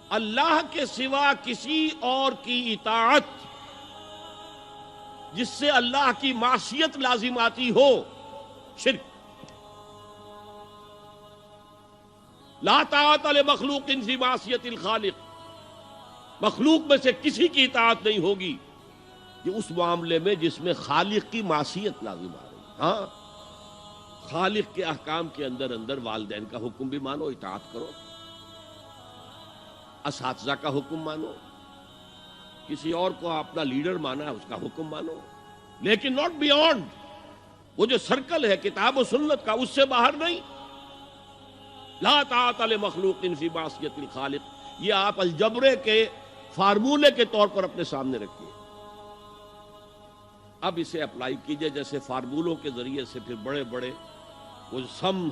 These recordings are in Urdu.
اللہ کے سوا کسی اور کی اطاعت جس سے اللہ کی معصیت لازم آتی ہو، شرک۔ لا طاعت لمخلوق فی معصیت الخالق، مخلوق میں سے کسی کی اطاعت نہیں ہوگی کہ اس معاملے میں جس میں خالق کی معصیت لازم آ رہی۔ ہاں، خالق کے احکام کے اندر اندر والدین کا حکم بھی مانو، اطاعت کرو، اساتذہ کا حکم مانو، کسی اور کو اپنا لیڈر مانا ہے اس کا حکم مانو، لیکن ناٹ بیونڈ وہ جو سرکل ہے کتاب و سنت کا، اس سے باہر نہیں۔ لا طاعت لمخلوق فی معصیت الخالق، یہ آپ الجبرے کے فارمولے کے طور پر اپنے سامنے رکھیے۔ اب اسے اپلائی کیجئے، جیسے فارمولوں کے ذریعے سے پھر بڑے بڑے وہ سم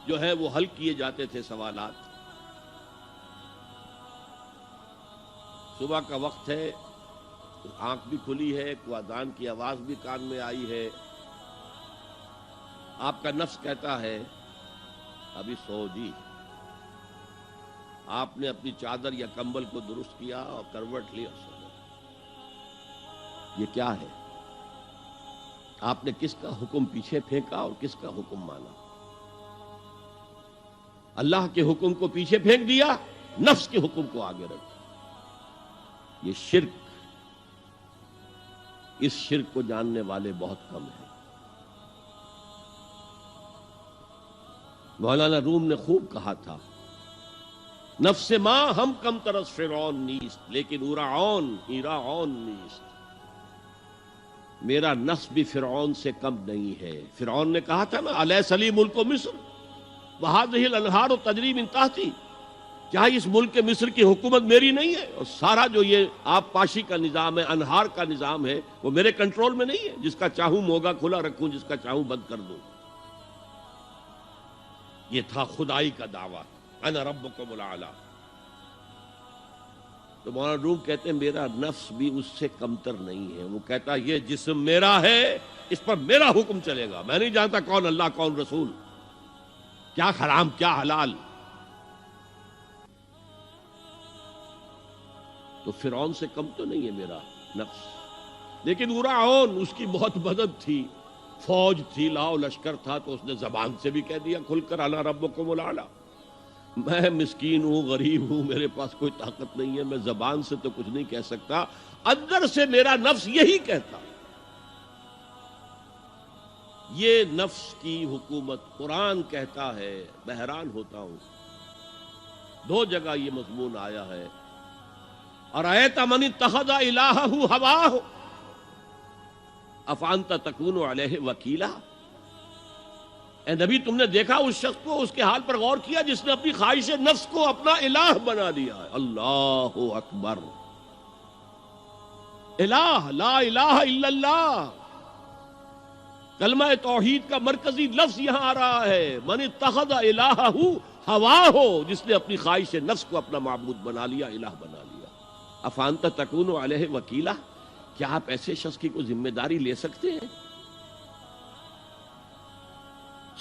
جو ہے وہ حل کیے جاتے تھے سوالات۔ صبح کا وقت ہے، آنکھ بھی کھلی ہے، کوئی اذان کی آواز بھی کان میں آئی ہے، آپ کا نفس کہتا ہے ابھی سو جی۔ آپ نے اپنی چادر یا کمبل کو درست کیا اور کروٹ لی اور سو گئے۔ یہ کیا ہے؟ آپ نے کس کا حکم پیچھے پھینکا اور کس کا حکم مانا؟ اللہ کے حکم کو پیچھے پھینک دیا، نفس کے حکم کو آگے رکھ۔ یہ شرک، اس شرک کو جاننے والے بہت کم ہیں۔ مولانا روم نے خوب کہا تھا، نفس ما ہم کم ترس فرعون نیست لیکن ایراعون نیست۔ میرا نفس بھی فرعون سے کم نہیں ہے۔ فرعون نے کہا تھا نا، الیس لی ملک مصر وہذہ الانہار تجری من تحتی، کیا اس ملک مصر کی حکومت میری نہیں ہے؟ اور سارا جو یہ آپ پاشی کا نظام ہے، انہار کا نظام ہے، وہ میرے کنٹرول میں نہیں ہے؟ جس کا چاہوں موگا کھلا رکھوں، جس کا چاہوں بند کر دوں۔ یہ تھا خدائی کا دعویٰ، انا ربکم الاعلی۔ تو مولانا روم کہتے ہیں میرا نفس بھی اس سے کمتر نہیں ہے۔ وہ کہتا یہ جسم میرا ہے، اس پر میرا حکم چلے گا، میں نہیں جانتا کون اللہ کون رسول، کیا حرام کیا حلال۔ تو فرعون سے کم تو نہیں ہے میرا نفس، لیکن ایراعون اس کی بہت مدد تھی، فوج تھی، لاؤ لشکر تھا، تو اس نے زبان سے بھی کہہ دیا کھل کر انا ربکم الاعلی۔ میں مسکین ہوں، غریب ہوں، میرے پاس کوئی طاقت نہیں ہے، میں زبان سے تو کچھ نہیں کہہ سکتا، اندر سے میرا نفس یہی کہتا۔ یہ نفس کی حکومت قرآن کہتا ہے، میں حیران ہوتا ہوں، دو جگہ یہ مضمون آیا ہے، ارأیت من اتخذ الہہ ہواہ افانت تکون علیہ وکیلا۔ اے نبی تم نے دیکھا اس شخص کو، اس کے حال پر غور کیا جس نے اپنی خواہش نفس کو اپنا الہ بنا لیا ہے۔ اللہ اکبر، الہ، لا الہ الا اللہ، کلمہ توحید کا مرکزی لفظ یہاں آ رہا ہے، من اتخذ الہہ ہواہ، جس نے اپنی خواہش نفس کو اپنا معبود بنا لیا، الہ بنا لیا۔ افانت تکون علیہ وکیلا، کیا آپ ایسے شخص کی کوئی ذمہ داری لے سکتے ہیں؟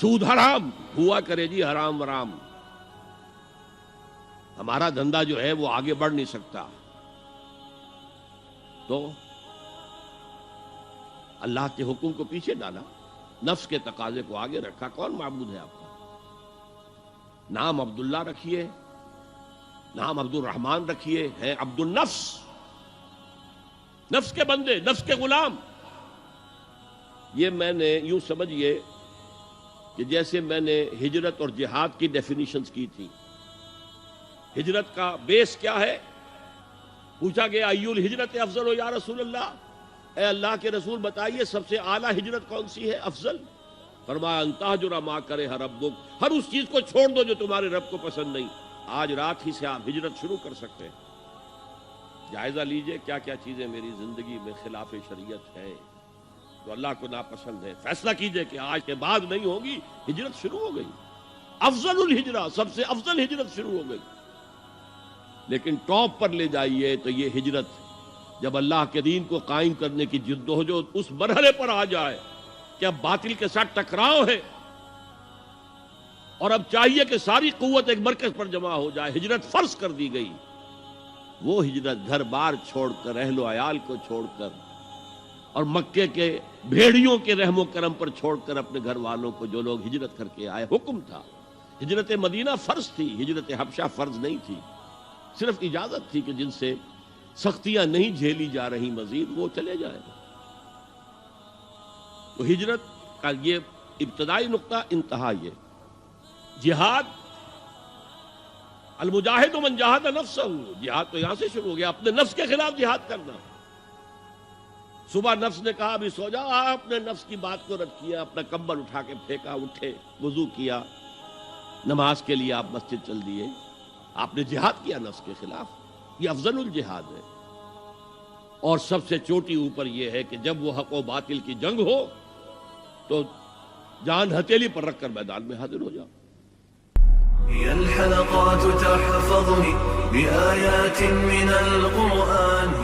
سود حرام ہوا کرے جی، حرام ورام، ہمارا دھندا جو ہے وہ آگے بڑھ نہیں سکتا۔ تو اللہ کے حکم کو پیچھے ڈالا، نفس کے تقاضے کو آگے رکھا۔ کون معبود ہے آپ کا؟ نام عبداللہ رکھیے، نام عبد الرحمن رکھیے، ہے عبد النفس، نفس کے بندے، نفس کے غلام۔ یہ میں نے یوں سمجھیے کہ جیسے میں نے ہجرت اور جہاد کی ڈیفینیشنز کی تھی۔ ہجرت کا بیس کیا ہے؟ پوچھا گیا ایو الہجرت افضل یا رسول اللہ، اے اللہ کے رسول بتائیے سب سے اعلیٰ ہجرت کون سی ہے، افضل؟ فرمایا ان تہجر ما کرہ ربک، ہر اس چیز کو چھوڑ دو جو تمہارے رب کو پسند نہیں۔ آج رات ہی سے آپ ہجرت شروع کر سکتے ہیں۔ جائزہ لیجئے کیا کیا چیزیں میری زندگی میں خلاف شریعت ہے، تو اللہ کو ناپسند ہے، فیصلہ کیجئے کہ آج کے بعد نہیں ہوگی، ہجرت شروع ہو گئی، افضل الہجرہ، سب سے افضل ہجرت شروع ہو گئی۔ لیکن ٹاپ پر لے جائیے تو یہ ہجرت جب اللہ کے دین کو قائم کرنے کی جدوجہد اس مرحلے پر آ جائے کہ اب باطل کے ساتھ ٹکراؤ ہے اور اب چاہیے کہ ساری قوت ایک مرکز پر جمع ہو جائے، ہجرت فرض کر دی گئی، وہ ہجرت گھر بار چھوڑ کر، اہل و عیال کو چھوڑ کر، اور مکے کے بھیڑیوں کے رحم و کرم پر چھوڑ کر اپنے گھر والوں کو جو لوگ ہجرت کر کے آئے، حکم تھا۔ ہجرت مدینہ فرض تھی، ہجرت حبشہ فرض نہیں تھی، صرف اجازت تھی کہ جن سے سختیاں نہیں جھیلی جا رہی مزید وہ چلے جائیں۔ تو ہجرت کا یہ ابتدائی نقطہ، انتہا یہ جہاد، المجاہد من جاہد نفسہ، جہاد تو یہاں سے شروع ہو گیا، اپنے نفس کے خلاف جہاد کرنا۔ صبح نفس نے کہا ابھی سو جاؤ، آپ نے نفس کی بات کو رد کیا، اپنا کمبل اٹھا کے پھینکا، اٹھے، وضو کیا، نماز کے لیے آپ مسجد چل دیے، آپ نے جہاد کیا نفس کے خلاف۔ یہ افضل الجہاد ہے، اور سب سے چوٹی اوپر یہ ہے کہ جب وہ حق و باطل کی جنگ ہو تو جان ہتھیلی پر رکھ کر میدان میں حاضر ہو جاؤ۔ هي الحلقات تحفظني بآيات من القرآن